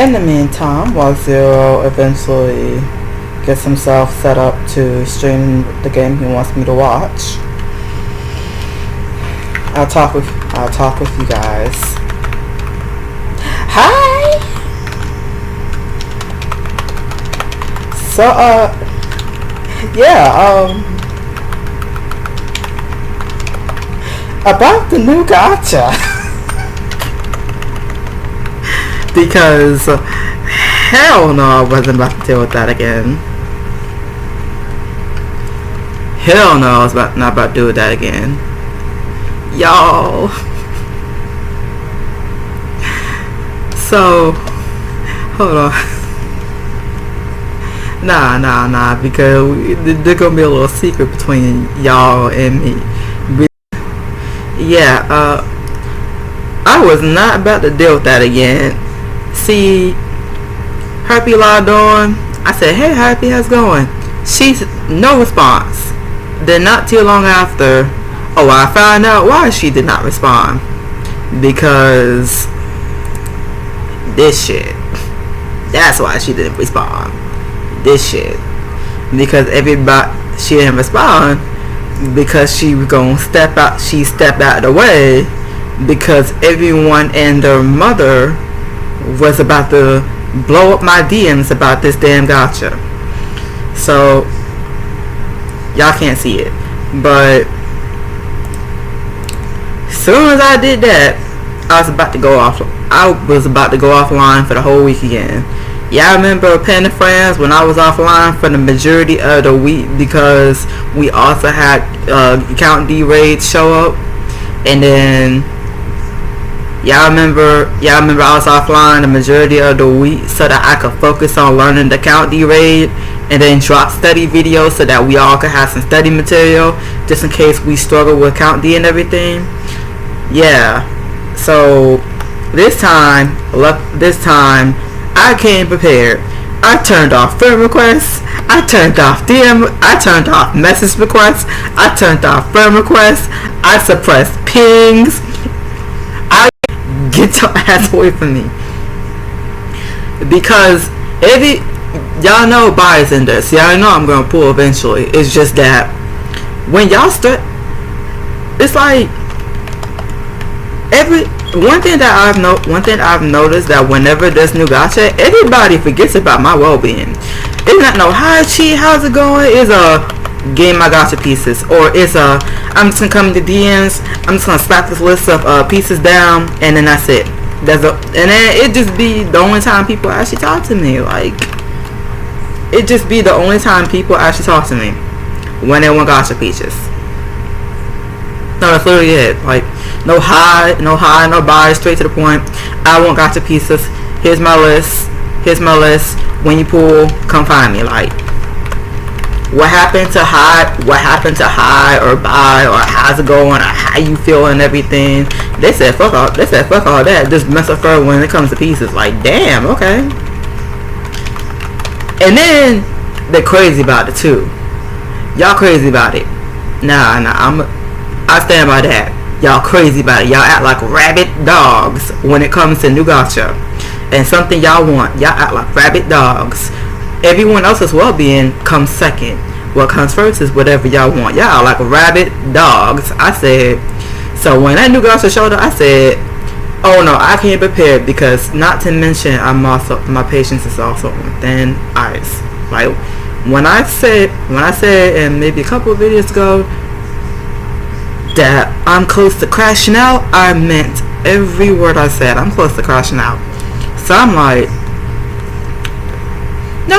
In the meantime, while Zero eventually gets himself set up to stream the game he wants me to watch, I'll talk with you guys. Hi. So about the new gacha. Because hell no, I wasn't about to deal with that again. Hell no, I was not about to do that again. Y'all. So, hold on. Nah, because there's gonna be a little secret between y'all and me. Yeah, I was not about to deal with that again. See, Happy logged on. I said, hey Happy, how's it going? She's no response. Then not too long after, I found out why she did not respond. Because this shit. That's why she didn't respond. This shit. Because she didn't respond because she was gonna step out. She stepped out of the way because everyone and their mother was about to blow up my DMs about this damn gacha. So y'all can't see it, but soon as I did that, I was about to go offline for the whole week again. Yeah, I remember Pen and Friends when I was offline for the majority of the week because we also had Count D raids show up, and then I remember I was offline the majority of the week so that I could focus on learning the Count D raid and then drop study videos so that we all could have some study material just in case we struggle with Count D and everything. Yeah, so this time I came prepared. I turned off friend requests. I turned off DM. I turned off message requests. I turned off friend requests. I suppressed pings. Get your ass away from me. Because y'all know bias in this. Y'all know I'm gonna pull eventually. It's just that when y'all start, it's like one thing I've noticed that whenever there's new gacha, everybody forgets about my well-being. It's not no hi Chi, how's it going? It's a getting my gacha pieces, or it's I'm just gonna come to DMs. I'm just gonna slap this list of pieces down, and then that's it. And then it just be the only time people actually talk to me. Like it just be the only time people actually talk to me when they want gacha pieces. No, that's literally it. Like no hi, no bye, straight to the point. I want gacha pieces. Here's my list. When you pull, come find me. Like what happened to hi or bye or how's it going or how you feel and everything. They said fuck all that. Just mess up her when it comes to pieces. Like damn, okay. And then they're crazy about it too. Y'all crazy about it. Nah, I stand by that. Y'all crazy about it. Y'all act like rabid dogs when it comes to new gacha. And something y'all want, y'all act like rabid dogs. Everyone else's well-being comes second. What comes first is whatever y'all want. Y'all like rabid dogs. I said, so when that new gacha showed up, I said, oh no, I can't prepare because not to mention my patience is also on thin ice. Like when I said and maybe a couple of videos ago that I'm close to crashing out, I meant every word I said. I'm close to crashing out. So I'm like, no,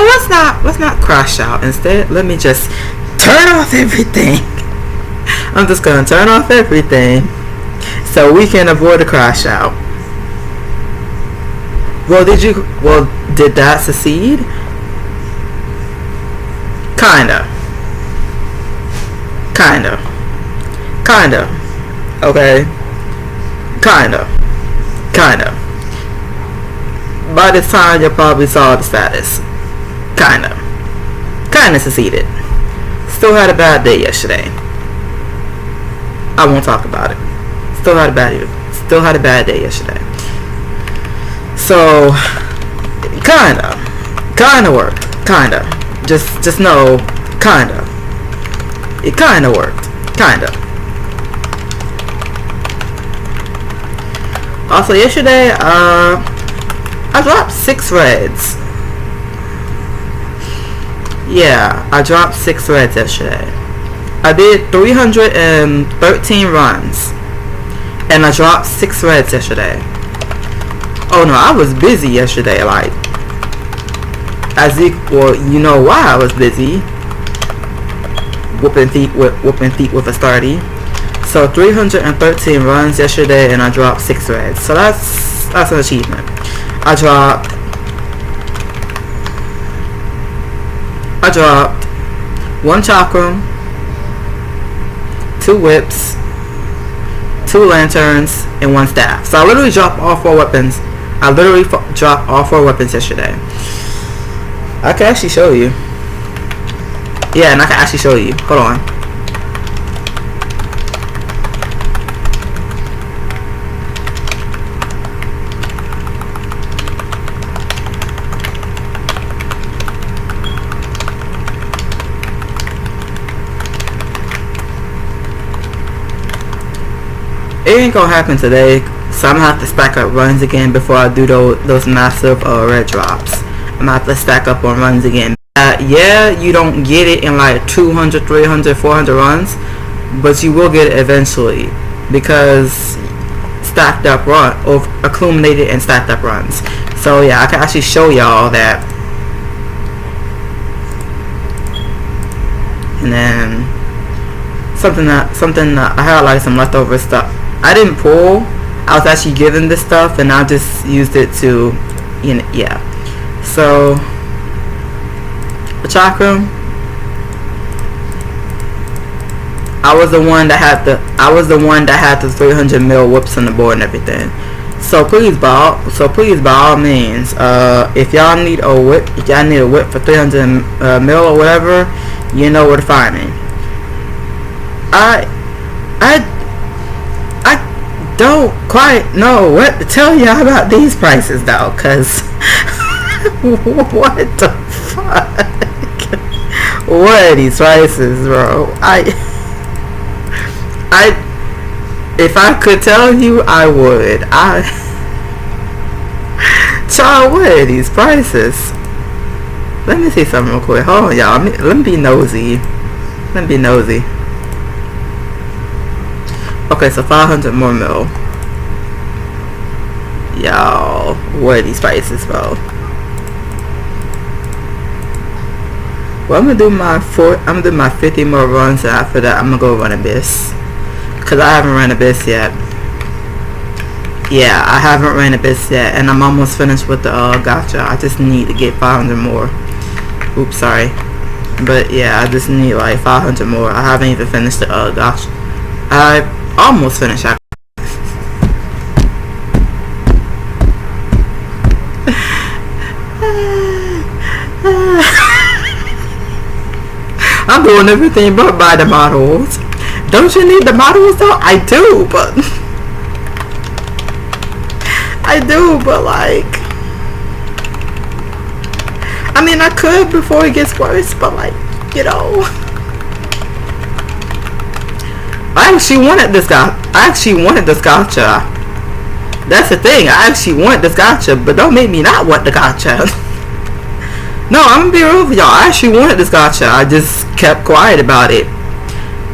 let's not crash out. Instead, let me just turn off everything. I'm just gonna turn off everything so we can avoid a crash out. Well, did that succeed? Kinda. Okay. Kinda. By this time, you probably saw the status. Kinda succeeded. Still had a bad day yesterday. I won't talk about it. Still had a bad day yesterday. So Kinda worked. Kinda. Just know, kinda. It kinda worked. Kinda. Also yesterday, I dropped 6 reds. Yeah, I dropped 6 reds yesterday. I did 313 runs. And I dropped 6 reds yesterday. Oh no, I was busy yesterday, like, well, you know why I was busy. Whooping feet with a starty. So 313 runs yesterday, and I dropped 6 reds. So that's an achievement. I dropped 1 chakram, 2 whips, 2 lanterns, and 1 staff. So I literally dropped all 4 weapons. I literally dropped all 4 weapons yesterday. I can actually show you. Yeah, and I can actually show you. Hold on. It ain't gonna happen today, so I'm gonna have to stack up runs again before I do those massive red drops. I'm gonna have to stack up on runs again. Yeah, you don't get it in like 200, 300, 400 runs, but you will get it eventually because stacked up run, or accumulated and stacked up runs. So yeah, I can actually show y'all that. And then something that I had like some leftover stuff. I didn't pull. I was actually given this stuff, and I just used it to, you know, yeah. So the chakra, I was the one that had the 300 mil whips on the board and everything. So please by all means, if y'all need a whip, for 300 mil or whatever, you know where to find me. I don't quite know what to tell y'all about these prices though, cause what the fuck? What are these prices, bro? If I could tell you, I would. Child, what are these prices? Let me see something real quick. Hold on, y'all. Let me be nosy. Okay, so 500 more mil. Y'all, what are these prices, bro? Well, I'm gonna do my 50 more runs, and after that, I'm gonna go run Abyss. Cause I haven't run Abyss yet. Yeah, I haven't ran Abyss yet, and I'm almost finished with the gacha. I just need to get 500 more. Oops, sorry. But yeah, I just need like 500 more. I haven't even finished the gacha. I almost finished. I'm doing everything but buy the models. Don't you need the models though? I do, but like, I mean, I could before it gets worse, but like, you know, I actually wanted this gacha. That's the thing. I actually want this gacha, but don't make me not want the gacha. No, I'm gonna be real with y'all. I actually wanted this gacha. I just kept quiet about it.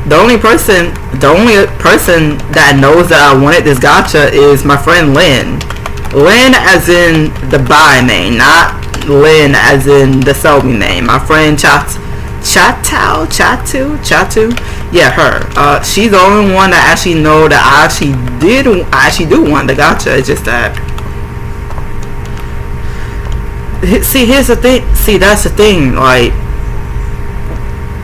The only person that knows that I wanted this gacha is my friend Lynn. Lynn as in the buy main, not Lynn as in the sell me main. My friend Chatu. Yeah, her. She's the only one that actually know that I actually do want the gacha. It's just that. See, here's the thing. See, that's the thing. Like,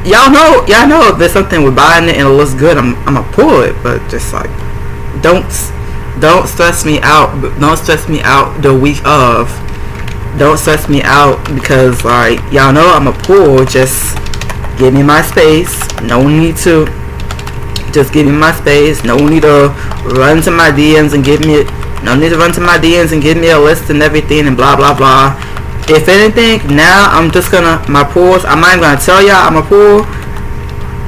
y'all know if there's something with buying it and it looks good, I'm gonna pull it. But just like, don't stress me out. Don't stress me out the week of. Don't stress me out because, like, y'all know I'm a pull. Just give me my space. No need to. Just give me my space. No need to run to my DMs and give me. No need to run to my DMs and give me a list and everything and blah blah blah. If anything, now I'm just gonna my pulls. I'm not even gonna tell y'all I'm a pull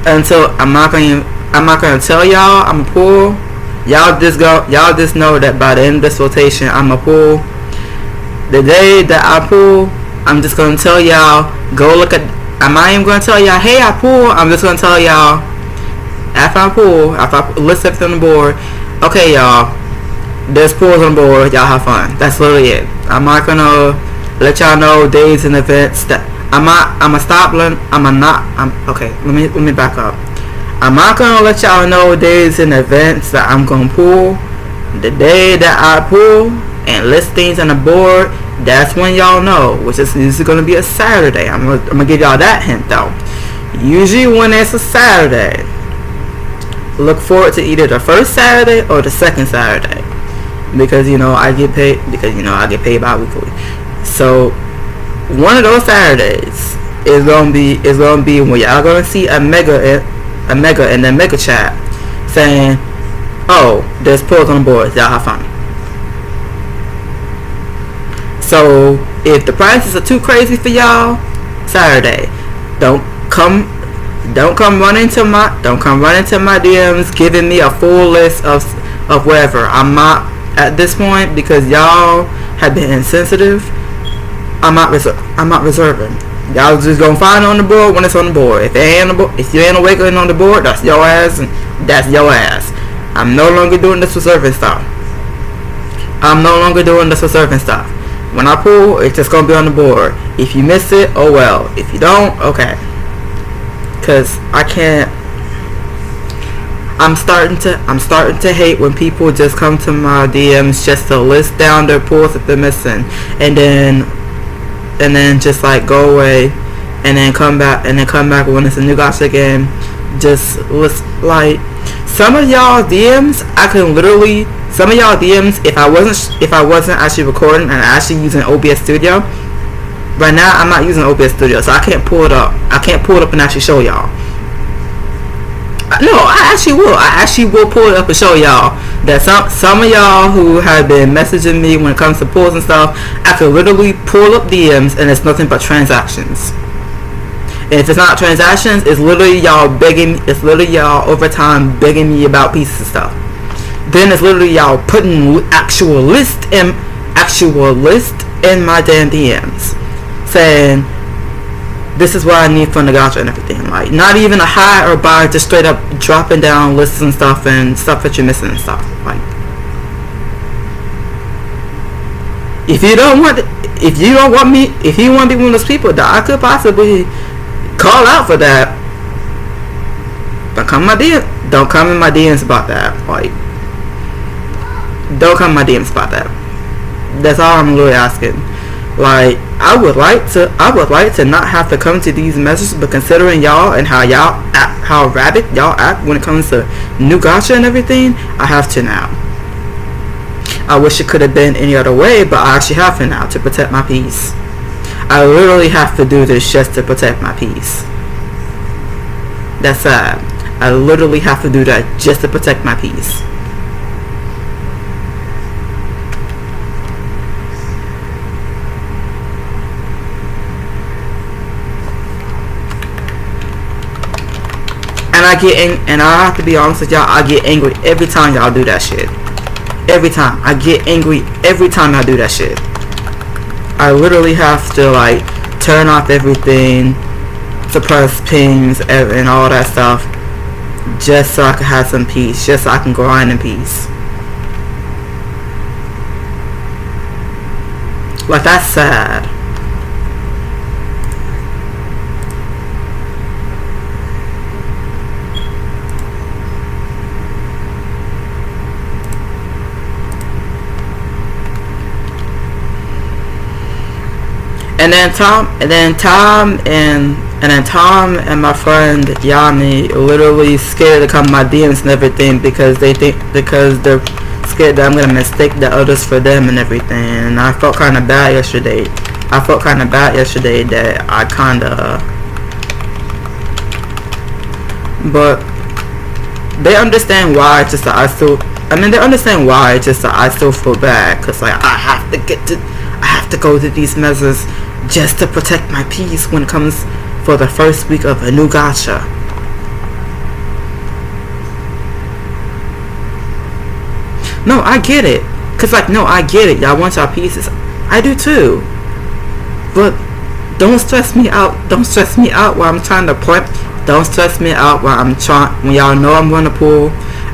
until I'm not gonna tell y'all I'm a pull. Y'all just know that by the end of this rotation I'm a pull. The day that I pull, I'm just gonna tell y'all go look at. I'm not even gonna tell y'all hey I pull. I'm just gonna tell y'all after I pull, after I list everything on the board. Okay, y'all, there's pulls on the board. Y'all have fun. That's literally it. I'm not gonna let y'all know days and events that I'ma stop. Okay. Let me back up. I'm not gonna let y'all know days and events that I'm gonna pull. The day that I pull and list things on the board, that's when y'all know, which is usually gonna be a Saturday. I'm gonna give y'all that hint though. Usually when it's a Saturday, look forward to either the first Saturday or the second Saturday, because I get paid bi-weekly. So one of those Saturdays is gonna be when y'all gonna see a mega in the mega chat saying, oh, there's pulls on the board, y'all have fun. So if the prices are too crazy for y'all Saturday, don't come running to my DMs giving me a full list of whatever. I'm not at this point, because y'all have been insensitive. I'm not reserving. Y'all just gonna find it on the board when it's on the board. If you ain't awakening on the board, that's your ass, and that's your ass. I'm no longer doing this reserving stuff. When I pull, it's just gonna be on the board. If you miss it, oh well. If you don't, okay. Cause I can't. I'm starting to hate when people just come to my DMs just to list down their pulls that they're missing, and then just like go away, and then come back when it's a new gacha game. Just list like some of y'all DMs. Some of y'all DMs. If I wasn't actually recording and actually using OBS Studio. Right now I'm not using OBS Studio, so I can't pull it up. And actually show y'all. No, I actually will pull it up and show y'all that some of y'all who have been messaging me when it comes to pulls and stuff, I could literally pull up DMs and it's nothing but transactions. And if it's not transactions, it's literally y'all over time begging me about pieces and stuff. Then it's literally y'all putting actual list in my damn DMs, saying this is what I need from the gacha and everything. Like, not even a hi or bye, just straight up dropping down lists and stuff that you're missing and stuff. Like, if you want to be one of those people that I could possibly call out for that, don't come in my DMs about that. Like, don't come in my DMs about that. That's all I'm really asking. Like, I would like to not have to come to these messages, but considering y'all and how rabid y'all act when it comes to new gacha and everything, I have to now. I wish it could have been any other way, but I actually have to now to protect my peace. I literally have to do this just to protect my peace. That's sad. I literally have to do that just to protect my peace. And I have to be honest with y'all, I get angry every time y'all do that shit. Every time. I get angry every time I do that shit. I literally have to, like, turn off everything, suppress pings and all that stuff, just so I can have some peace, just so I can grind in peace. Like, that's sad. And then Tom and my friend Yami literally scared to come to my DMs and everything because they're scared that I'm gonna mistake the others for them and everything. And I felt kind of bad yesterday. That I kinda, but they understand why. It's just that I still feel bad, because like I have to go to these measures just to protect my peace when it comes for the first week of a new gacha. No, I get it. Cause like, no, I get it. Y'all want y'all pieces. I do too. But don't stress me out. Don't stress me out while I'm trying to play. Don't stress me out while I'm trying. When y'all know I'm going to pool.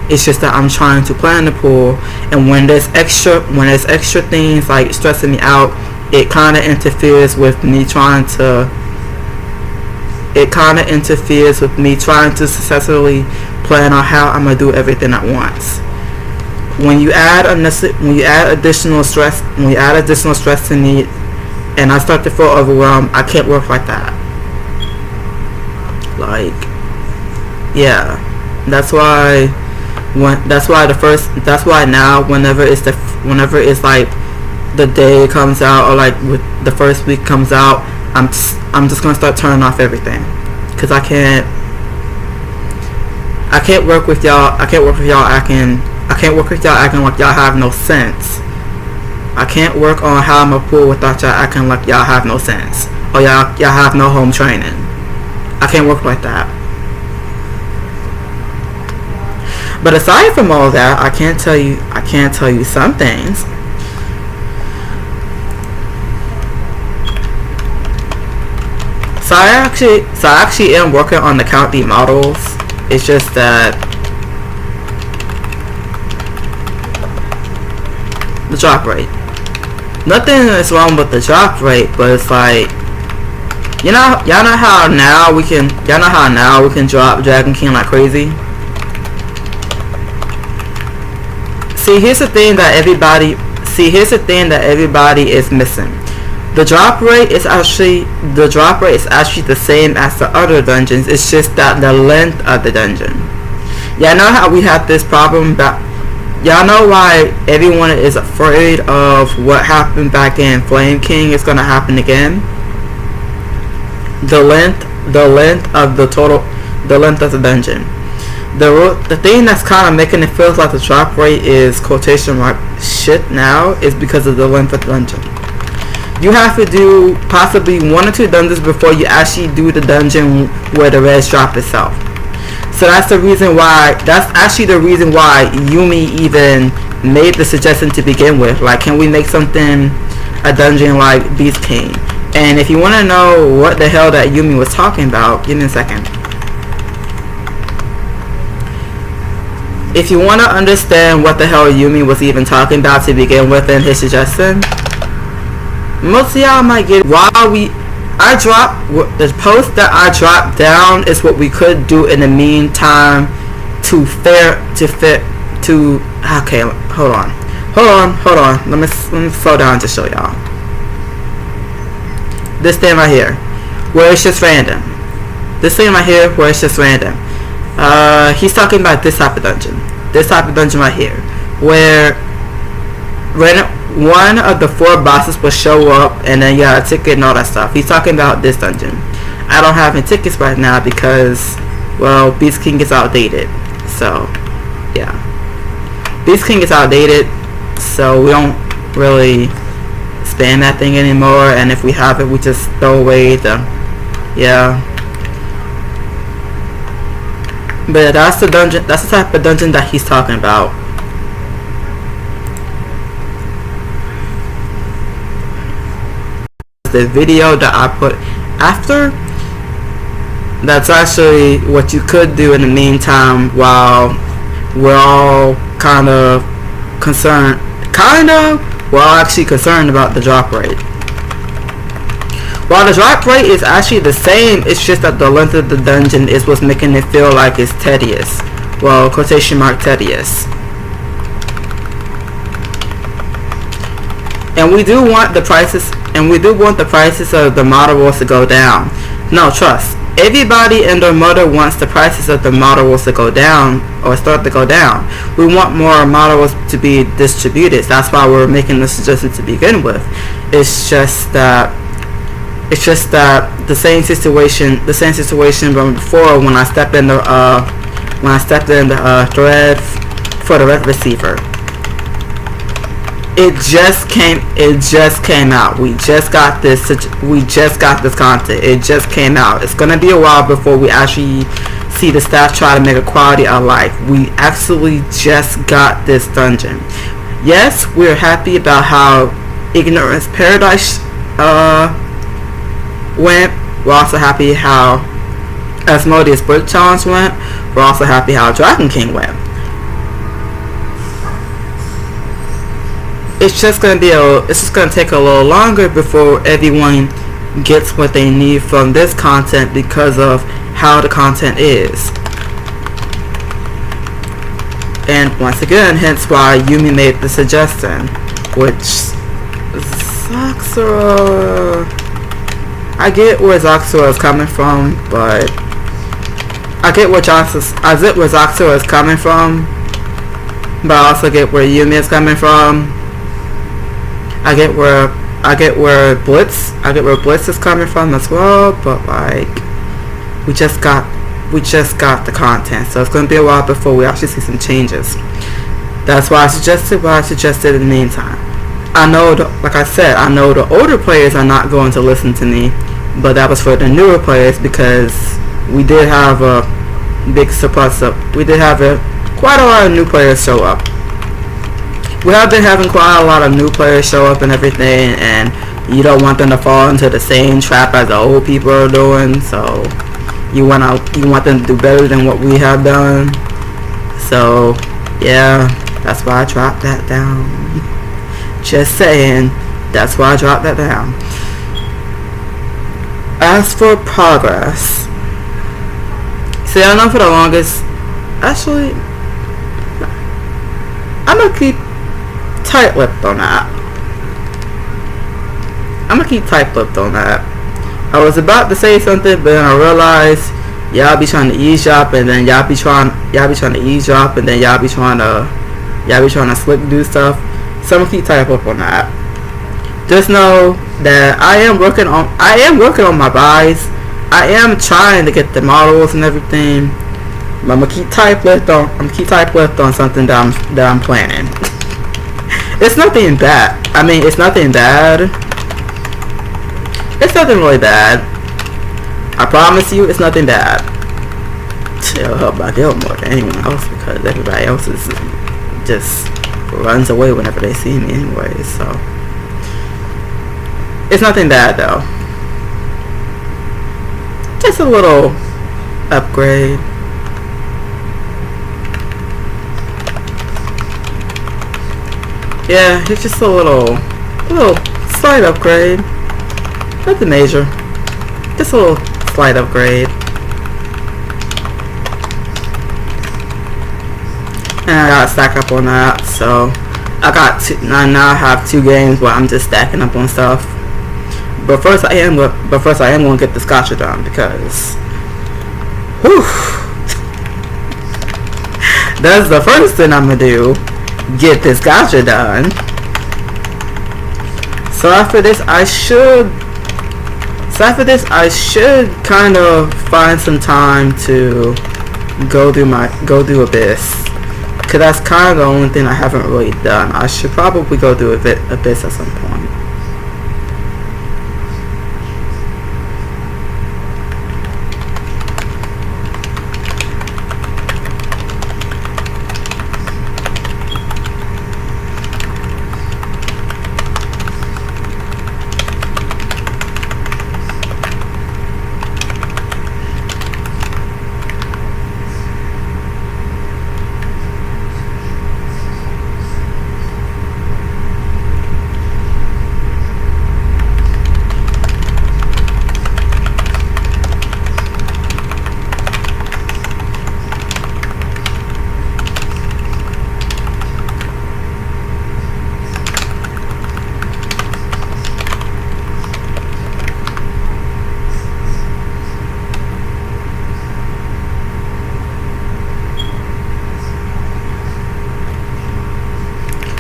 It's just that I'm trying to plan the pool. And when there's extra things like stressing me out, it kind of interferes with me trying to. It kind of interferes with me trying to successfully plan on how I'm gonna do everything at once. When you add additional stress to me, and I start to feel overwhelmed, I can't work like that. Like, yeah, that's why now whenever it's like the day comes out, or like with the first week comes out, I'm just gonna start turning off everything, cause I can't work with y'all. I can't work with y'all acting like y'all have no sense. I can't work on how I'm a pool without y'all acting like y'all have no sense, or y'all have no home training. I can't work like that. But aside from all that, I can tell you some things. So I actually am working on the Count D models. It's just that the drop rate. Nothing is wrong with the drop rate, but it's like, y'all know how now we can drop Dragon King like crazy. See, here's the thing that everybody is missing. The drop rate is actually the same as the other dungeons. It's just that the length of the dungeon. Y'all know how we have this problem y'all know why everyone is afraid of what happened back in Flame King is gonna happen again? The length of the dungeon. The thing that's kind of making it feel like the drop rate is quotation mark shit now is because of the length of the dungeon. You have to do possibly 1 or 2 dungeons before you actually do the dungeon where the res drop itself. So that's actually the reason why Yumi even made the suggestion to begin with. Like, can we make a dungeon like Beast King? And if you want to know what the hell that Yumi was talking about, give me a second. If you want to understand what the hell Yumi was even talking about to begin with in his suggestion, most of y'all might get the post that I dropped down is what we could do in the meantime okay, hold on. Let me slow down to show y'all. This thing right here, where it's just random. He's talking about this type of dungeon. This type of dungeon right here, where one of the 4 bosses will show up and then you got a ticket and all that stuff. He's talking about this dungeon. I don't have any tickets right now because, well, Beast King is outdated. So, yeah. Beast King is outdated, so we don't really spam that thing anymore, and if we have it, we just throw away the, yeah. But that's the dungeon, that's the type of dungeon that he's talking about. The video that I put after, that's actually what you could do in the meantime while we're all we're all actually concerned about the drop rate. While the drop rate is actually the same, it's just that the length of the dungeon is what's making it feel like it's tedious. Well, quotation mark tedious. And we do want the prices of the model rules to go down. No, trust. Everybody and their mother wants the prices of the model rules to go down or start to go down. We want more model rules to be distributed. That's why we're making the suggestion to begin with. It's just that the same situation from before when I stepped in the thread for the red receiver. It just came out. We just got this content. It just came out. It's gonna be a while before we actually see the staff try to make a quality of life. We actually just got this dungeon. Yes, we're happy about how Ignorance Paradise went. We're also happy how Asmodeus Brick Challenge went. We're also happy how Dragon King went. It's just gonna take a little longer before everyone gets what they need from this content because of how the content is. And once again, hence why Yumi made the suggestion, which Zaxura, I get where Zaxura is coming from, but I get where Zaxura is coming from, but I also get where Yumi is coming from. I get where Blitz is coming from as well, but like we just got the content, so it's gonna be a while before we actually see some changes. That's why I suggested what I suggested in the meantime. I know, like I said, I know the older players are not going to listen to me, but that was for the newer players because we did have a big surplus up. We did have quite a lot of new players show up. We have been having quite a lot of new players show up and everything, and you don't want them to fall into the same trap as the old people are doing, so you want them to do better than what we have done. So yeah, that's why I dropped that down. Just saying, that's why I dropped that down. As for progress, see, I know for the longest, actually, I'm gonna keep tight-lipped on that. I was about to say something, but then I realized y'all be trying to eavesdrop, and then y'all be trying to eavesdrop, and then y'all be trying to slick do stuff. So I'm gonna keep tight-lipped on that. Just know that I am working on my buys. I am trying to get the models and everything. But I'm gonna keep tight-lipped on something that I'm planning. It's nothing bad. I mean, it's nothing bad. It's nothing really bad. I promise you, it's nothing bad. It'll help my deal more than anyone else because everybody else is just runs away whenever they see me anyway. So it's nothing bad though. Just a little upgrade. Yeah, it's just a little slight upgrade. Nothing major. Just a little slight upgrade. And I gotta stack up on that, so I now have 2 games where I'm just stacking up on stuff. But first I am gonna get this gacha done because whew, that's the first thing I'm gonna do. Get this gacha done. So after this I should kind of find some time to go do Abyss, cause that's kind of the only thing I haven't really done. I should probably go do Abyss at some point.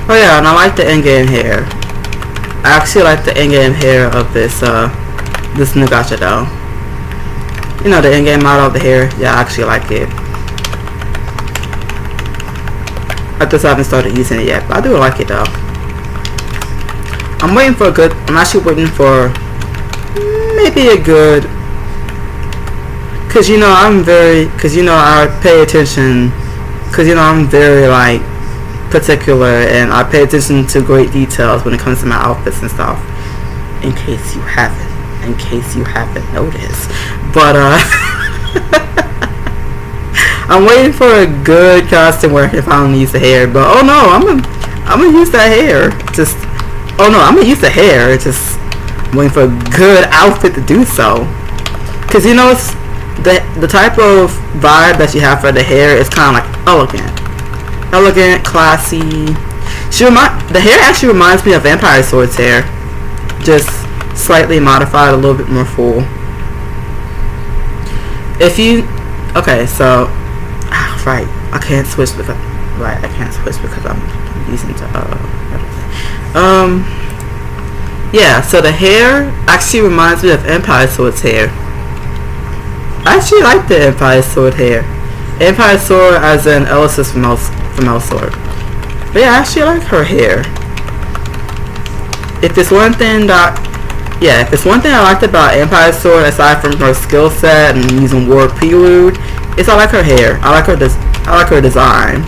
Oh yeah, and I like the in-game hair. I actually like the in-game hair of this new gacha though. You know, the in-game model of the hair. Yeah, I actually like it. I just haven't started using it yet, but I do like it though. I'm waiting for a good. I'm actually waiting for maybe a good. Cause you know I'm very. Cause you know I pay attention. Cause you know I'm very like particular, and I pay attention to great details when it comes to my outfits and stuff. In case you haven't noticed, but I'm waiting for a good costume work if I don't use the hair. But oh no, I'm gonna use that hair. Just oh no, I'm gonna use the hair. Just waiting for a good outfit to do so. Cause you know it's the type of vibe that you have for the hair is kind of like elegant, classy. The hair actually reminds me of Vampire Sword's hair, just slightly modified, a little bit more full. If you right, I can't switch because I'm using yeah. So the hair actually reminds me of Empire Sword's hair. I actually like the Empire Sword hair. Empire Sword as in Elsa's from Elsword. But yeah, I actually like her hair. If it's one thing I liked about Empire Sword, aside from her skill set and using War Prelude, is I like her hair. I like her design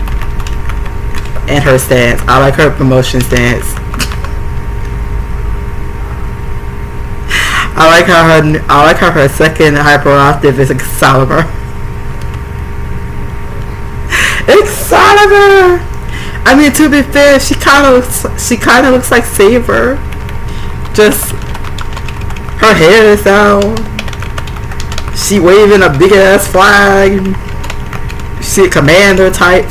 and her stance. I like her promotion stance. I like how her second hyperactive is Excalibur. Excalibur. I mean, to be fair, she kind of looks like Saber. Just her hair is out. She waving a big ass flag. She a commander type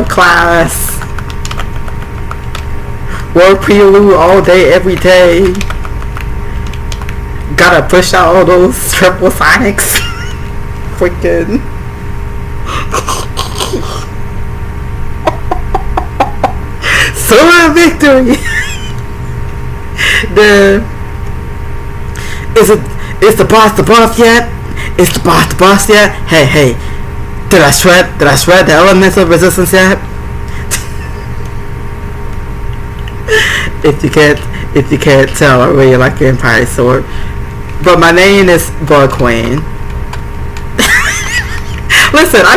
class. War Prelude all day, every day. Gotta push out all those triple sonics. Freaking. Sword of victory. Is the boss the boss yet? Is the boss the boss yet? Hey. Did I shred the elements of resistance yet? If you can't tell, I really like Empire Sword. But my name is Bug Queen. I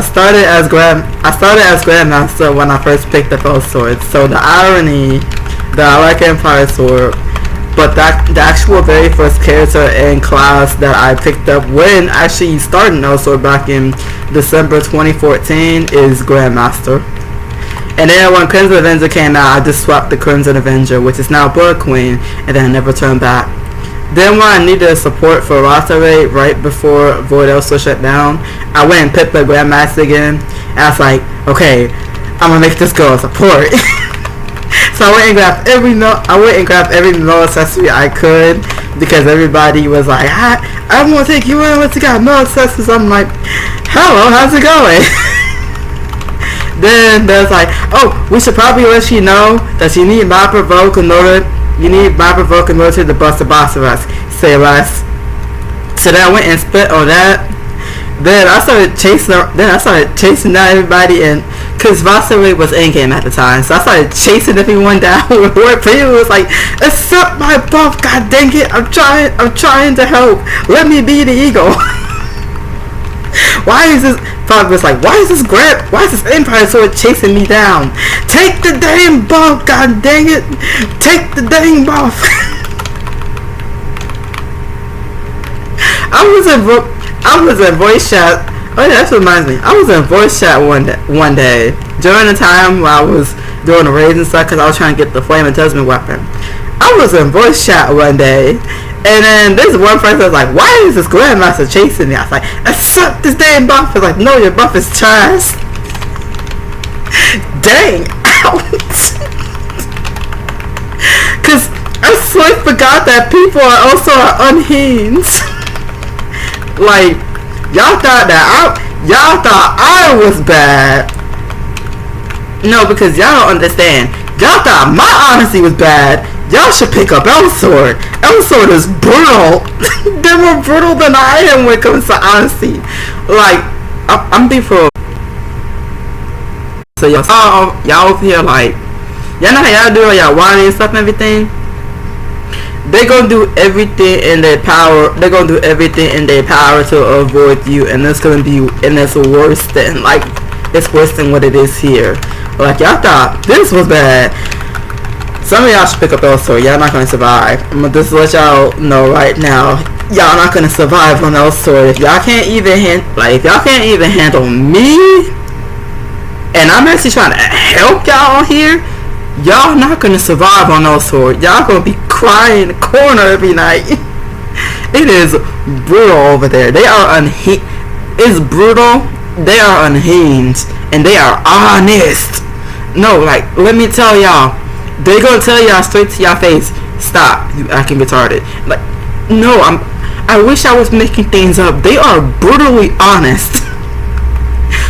started as Grandmaster when I first picked up those swords. So the irony that I like Empire Sword, but the actual very first character and class that I picked up when actually starting Elsword back in December 2014 is Grandmaster. And then when Crimson Avenger came out, I just swapped the Crimson Avenger, which is now Blood Queen, and then I never turned back. Then when I needed support for Rosaray right before Void Elsword shut down, I went and picked the Grandmaster again, and I was like, okay, I'm gonna make this girl a support. So I went and grabbed every no accessory I could, because everybody was like, I'm gonna take you in, let's got no accessories. I'm like, hello, how's it going? Then there's like, oh, we should probably let you know that you need my provoke in order to bust the boss of us. Say less. So then I went and spit on that. Then I started chasing down everybody, and cause Vasily was in game at the time, so I started chasing everyone down. Where people was like, accept my buff, god dang it, I'm trying to help. Let me be the eagle. Why is this Empire Sword chasing me down? Take the dang buff, god dang it! Take the dang buff! I was in voice chat. Oh yeah, that reminds me. I was in voice chat one day during the time while I was doing the raids and stuff, because I was trying to get the Flame and Judgment weapon. I was in voice chat one day, and then this one person was like, why is this Grandmaster chasing me? I was like, accept this damn buff. I was like, no, your buff is trash. Dang, ouch. Cause I swear forgot that people are also unhinged. Like, y'all thought I was bad. No, because y'all don't understand. Y'all thought my honesty was bad. Y'all should pick up Elsword. Elsword is brutal. They're more brutal than I am when it comes to honesty. Like, I'm being for. So y'all over here like, Y'all know how y'all do y'all whining and stuff and everything. They gonna do everything in their power. They gonna do everything in their power to avoid you, and it's gonna be, and it's worse than like, it's worse than what it is here. Like y'all thought this was bad. Some of y'all should pick up Elsword. Y'all not gonna survive. I'm gonna just let y'all know right now. Y'all not gonna survive on Elsword. If y'all can't even if y'all can't even handle me, and I'm actually trying to help y'all here, y'all not gonna survive on Elsword. Y'all gonna be crying in the corner every night. It is brutal over there. They are It's brutal. They are unhinged, and they are honest. No, like, let me tell y'all. They gonna tell y'all straight to your face, stop, you acting retarded. Like, no, I wish I was making things up. They are brutally honest.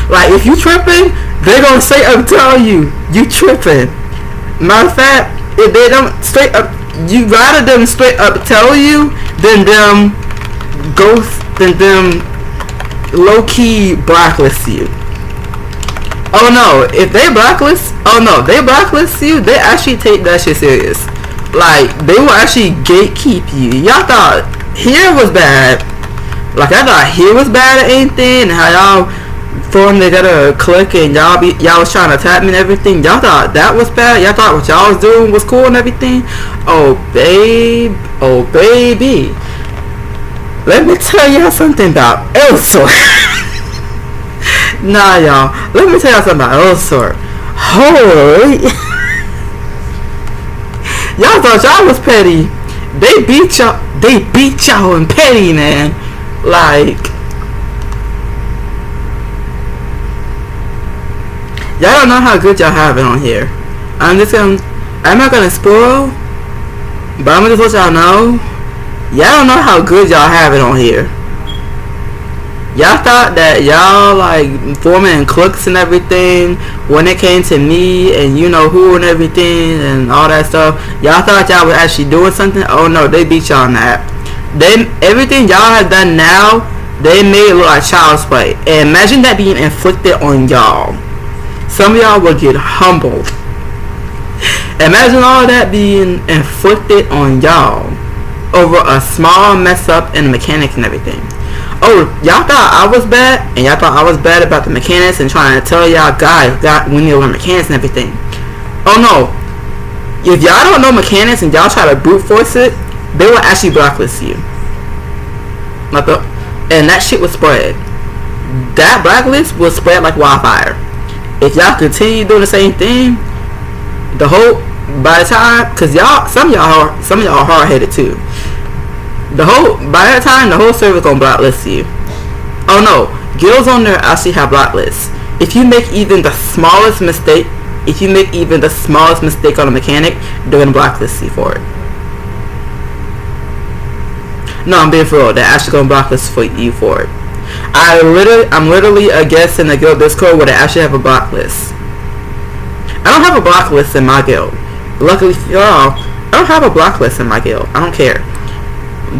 Like, if you tripping, they gonna straight up tell you tripping. Matter of fact, if they don't straight up, you rather them straight up tell you than them low-key blacklist you. Oh no, if they blacklist, you, they actually take that shit serious. Like, they will actually gatekeep you. Y'all thought here was bad. Like, I thought here was bad at anything, and how y'all formed together a clique and y'all was trying to tap me and everything. Y'all thought that was bad. Y'all thought what y'all was doing was cool and everything. Oh baby. Let me tell y'all something about Elsword. Nah, y'all. Let me tell y'all something about Elsword. Holy. Y'all thought y'all was petty. They beat y'all in petty, man. Like, y'all don't know how good y'all have it on here. I'm not gonna spoil, but I'm gonna just let y'all know. Y'all don't know how good y'all have it on here. Y'all thought that y'all like forming cliques and everything when it came to me and you know who and everything and all that stuff. Y'all thought y'all was actually doing something. Oh no, they beat y'all on that. Everything y'all have done now, they made it look like child's play. And imagine that being inflicted on y'all. Some of y'all will get humbled. Imagine all that being inflicted on y'all over a small mess up in the mechanics and everything. Oh, y'all thought I was bad, and y'all thought I was bad about the mechanics and trying to tell y'all guys we need to learn mechanics and everything. Oh no, if y'all don't know mechanics and y'all try to brute force it, they will actually blacklist you. And that shit was spread. That blacklist will spread like wildfire. If y'all continue doing the same thing, by the time, cause some of y'all are hard headed too. By that time, the whole server gonna blacklist you. Oh no, guilds on there actually have blacklists. If you make even the smallest mistake, on a mechanic, they're gonna blacklist you for it. No, I'm being for real. They're actually gonna blacklist you for it. I'm literally a guest in the guild Discord where they actually have a blacklist. I don't have a blacklist in my guild. Luckily for y'all, I don't have a blacklist in my guild. I don't care.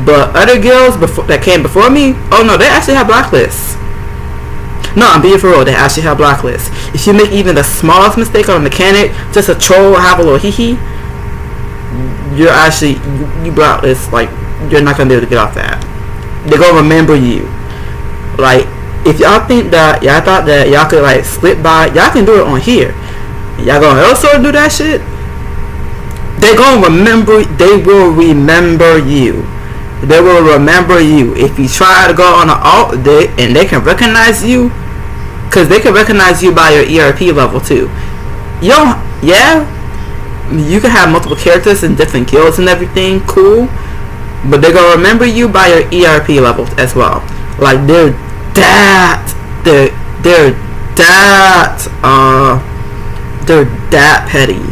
But other guilds that came before me, oh no, they actually have blacklists. No, I'm being for real, they actually have blacklists. If you make even the smallest mistake on a mechanic, just a troll, have a little hee-hee, you're actually, you blacklist, like, you're not gonna be able to get off that. They're gonna remember you. Like, if y'all think that, y'all thought that y'all could, like, slip by, y'all can do it on here. Y'all gonna also do that shit? They will remember you. They will remember you. If you try to go on an alt, and they can recognize you, because they can recognize you by your ERP level too. You can have multiple characters in different guilds and everything, cool, but they're gonna remember you by your ERP level as well. Like, they're that petty.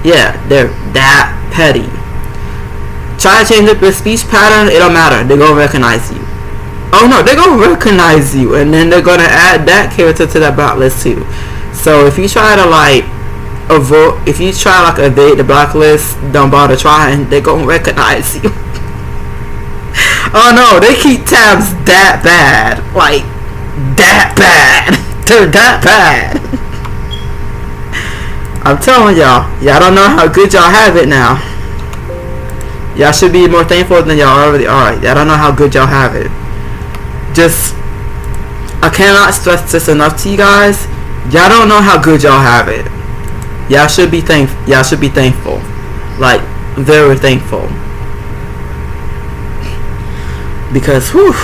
Yeah, they're that petty. Try to change up your speech pattern, it don't matter. They're gonna recognize you. Oh no, they're gonna recognize you, and then they're gonna add that character to that blacklist too. So if you try to evade the blacklist, don't bother trying. They're gonna recognize you. Oh no, they keep tabs that bad, like that bad. They're that bad. I'm telling y'all don't know how good y'all have it now. Y'all should be more thankful than y'all already are. Y'all don't know how good y'all have it. Just, I cannot stress this enough to you guys. Y'all don't know how good y'all have it. Y'all should be thankful. Like, very thankful. Because, whew.